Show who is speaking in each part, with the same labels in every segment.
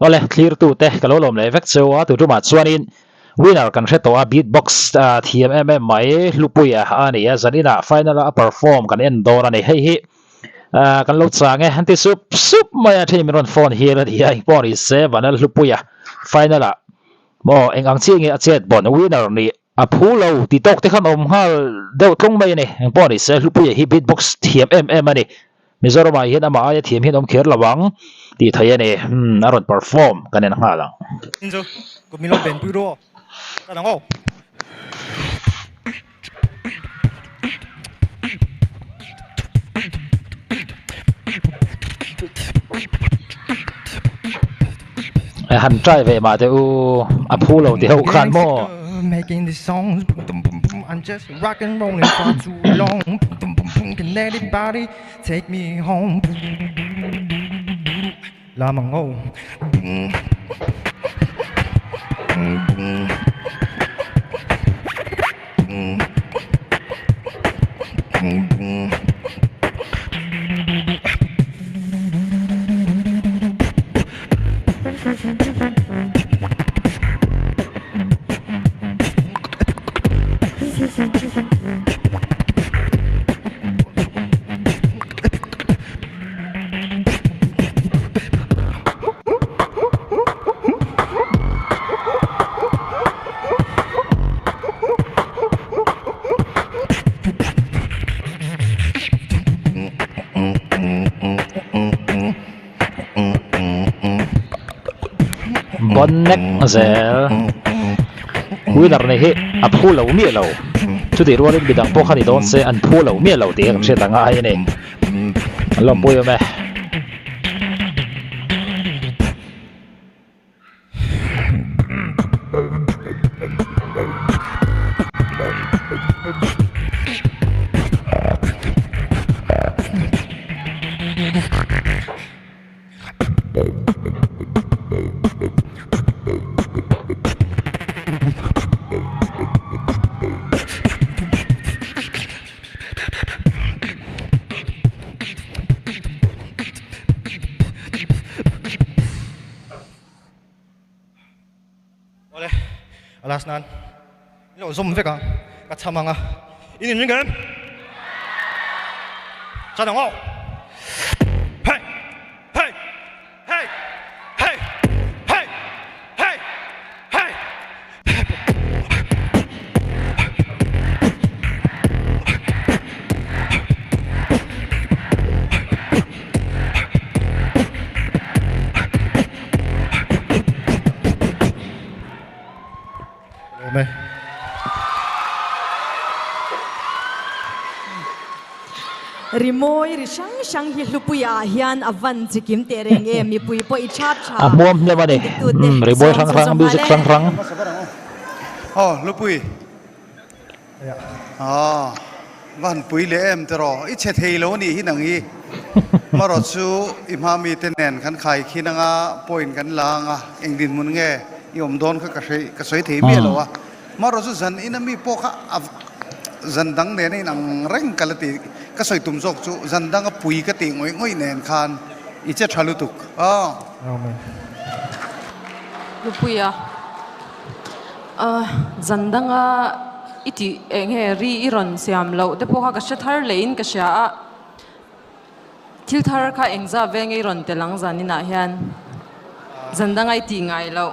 Speaker 1: ole clear tu te kalolom le vek chewa tu tuma chuanin winner kan hreto a beatbox thiam mai hlupuia ania zanina final a perform kan en dor ani hei hi kan lo change anti sup maya thim ron phone here ria pori se Vanlalhlupuia final a mo engang chinge a chet bon winner ni a phulo ti tok te khan om hal deuh tlong mai ni pori se hlupuia hi beatbox thiam ani Mizo mai hian ama aya thiam hin om kher lawang ti thai ani aron perform kan en halang
Speaker 2: Mizo ko milo ben puro ta dang o
Speaker 1: han trai ve ma te u a phulo ti ho khan mo
Speaker 2: making these songs I'm just rock and rolling for too long can anybody take me home la mango
Speaker 1: bonnek zel winner nei hi a phulo mi lo chu ti rualin bidang po khani don se an phulo mi lo ti kan se tanga ai nei lom puyo me
Speaker 2: alas nan lo zoom veka ka chamanga inin ringen ta dang o hey hey hey hey hey hey hey me
Speaker 3: Rimoi risang hi hlupuia hian avan chikim tereng mi pui po I chat cha
Speaker 1: amom le mani rimoi rang music rang
Speaker 4: oh lupui van pui le em tero I che thei lo ni hi nang hi maro chu imami tenen kan khai khinanga point kan langa engdin mun nge yom don ka soi thei me lo wa maro chu zan inami po kha zan dang ne nei nang reng kalati ka soi tum jok chu zan dang a pui ka ti ngoi nen khan I che thalu tuk
Speaker 5: Lupuia zandanga iti enge ri iron siam lo te poha ka shathar lein ka sha thil thar kha engza venge iron te lang zanina hian zandanga iti ngai lo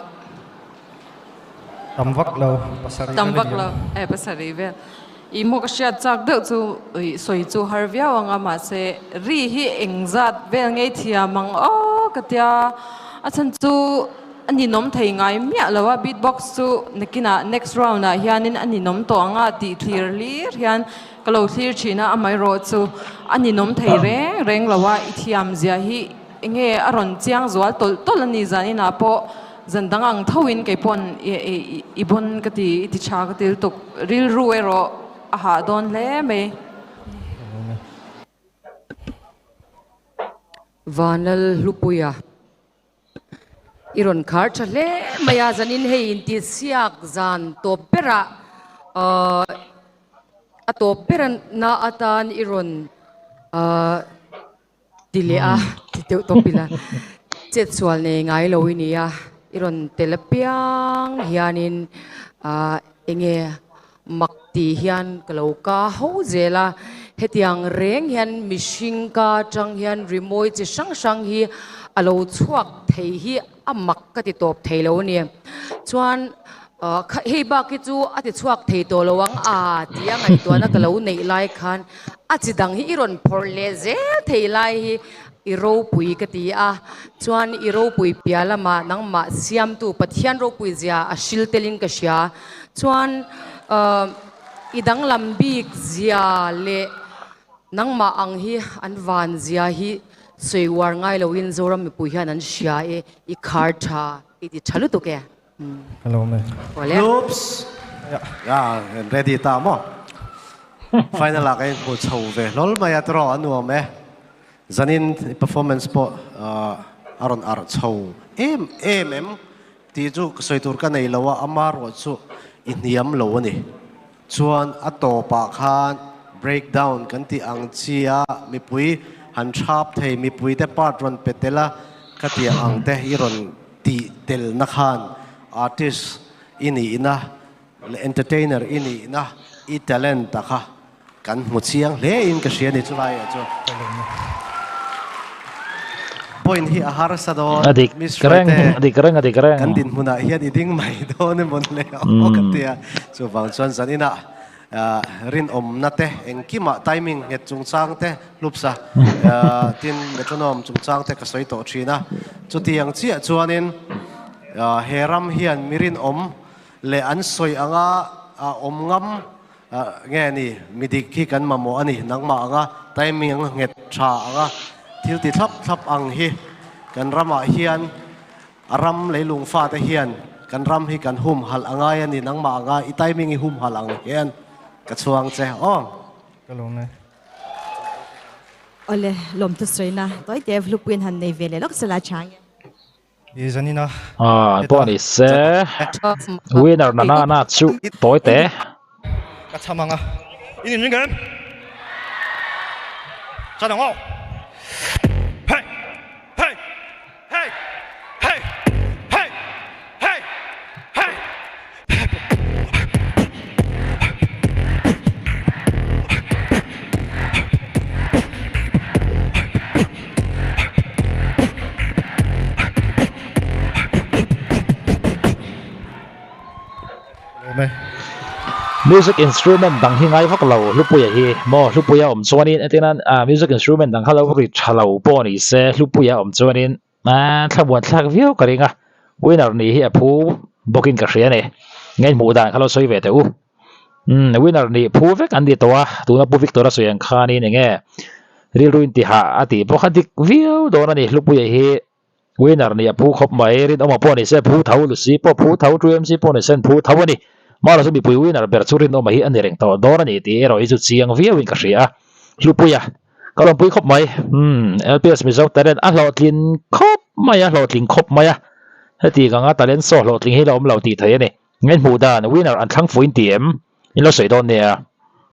Speaker 2: tamvak lo
Speaker 5: pasari ve imo ka sha chak de chu soi chu harvia wanga ma se ri hi engzat vel ngei thia mang o katia achan chu ani nom thei ngai mia lawa beatbox chu nekina next round na hianin ani nom to anga ti clearly hian kalo clear china amai ro chu ani nom thei reng lawa ithiam zia hi nge aron chiang zwal tol ani zanina po zandang ang thawin ke pon ibon kati ti cha katil tok ril ruero aha don le me
Speaker 6: Vanlalhlupuia iron khar chale maya zanin he inti siak zan to pera ato pera na atan iron dilea to pila chết chual này ngay lâu ini à iron telepiang hianin enge mặc ti hian kalau ka ho zela hetiang reng hian mishing ka chang hian remote chi sang sang hi alo chuak thei hi amak ka ti top thei lo ni chuan hei ba ki chu ati chuak thei to lowang tiang ai to na kalau nei lai khan achidang hi iron porle zel thei lai hi iro pui ka ti chuan iro pui pialama nangma siam tu pathian ro pui zia ashil telin ka sia chuan idang lambik zia le nangma ang hi an van zia hi soiwar ngai lo in zoram mi pui hian an sia i khartha ti chalu to ke
Speaker 2: hello me
Speaker 7: oops yeah ready ta mo final la kai ko chau ve lol ma ya tro anu me zanin performance po aron ar chau em ti chu soitur ka nei lawa amar ro chu iniam lo ni chuan atopa khan breakdown kan ti ang chia mi pui han chap thei mi pui te patron petela ka ti ang te hiron ti tel na khan artist ini ina entertainer ini ina I talent ta kha kan mu chiang le in ka sia ni chulai chu point hi ahar sa do
Speaker 1: adik kereng
Speaker 7: kan din muna hian iding mai do ne mon le o ka tia chu wang chuan zanina rin na te engkima timing het chung chang te lupsa tin metronome chung chang te ka soi to thina chu tiang chi chuanin heram hian mirin le an soi anga ngam nge ni midik hi kan mamo ani nangma anga timing ang nget tha anga thil ti thap ang hi kan rama hian aram leilung fa te hian kan ram hi kan hum hal anga yani nangma anga I timing hi hum hal ang hian ka chuang che
Speaker 2: hello me
Speaker 3: ole lom tu soina toy developin han nei vele lok sala chang
Speaker 2: zanina
Speaker 1: poni se winner na chu toy te
Speaker 2: ka chamanga ini ningan 자동호 헤이 헤이 헤이 헤이 헤이 헤이 헤이
Speaker 1: music instrument dang hi ngai phak lo hlupuya hi mo hlupuya chuanin atinan music instrument dang halo ri thalo po ni se hlupuya chuanin thlabuan thlak viau karinga winner ni hi aphu booking ka hria ne ngai mu dan halo soi ve te winner ni phu vek an di towa tuna pu victoria soyang khani ne nge ril ruin ti ha ati po khadik viau dona ni hlupuya hi winner ni aphu khop mai rin oma po ni se phu thau lu si po phu thau trim si po ni sen phu thau ni mala so mi pui winner ber churin oma hi anireng to dona ni ti ero isu chiang viau in ka hria hlupuya kalon pui khop mai LPS Mizo talent a hlotlin khop mai a hlotlin khop mai a heti ganga talent so hlotlin hi lom lo ti thei ni ngai mu dan winner an thlang fuin tiem in lo sei don ne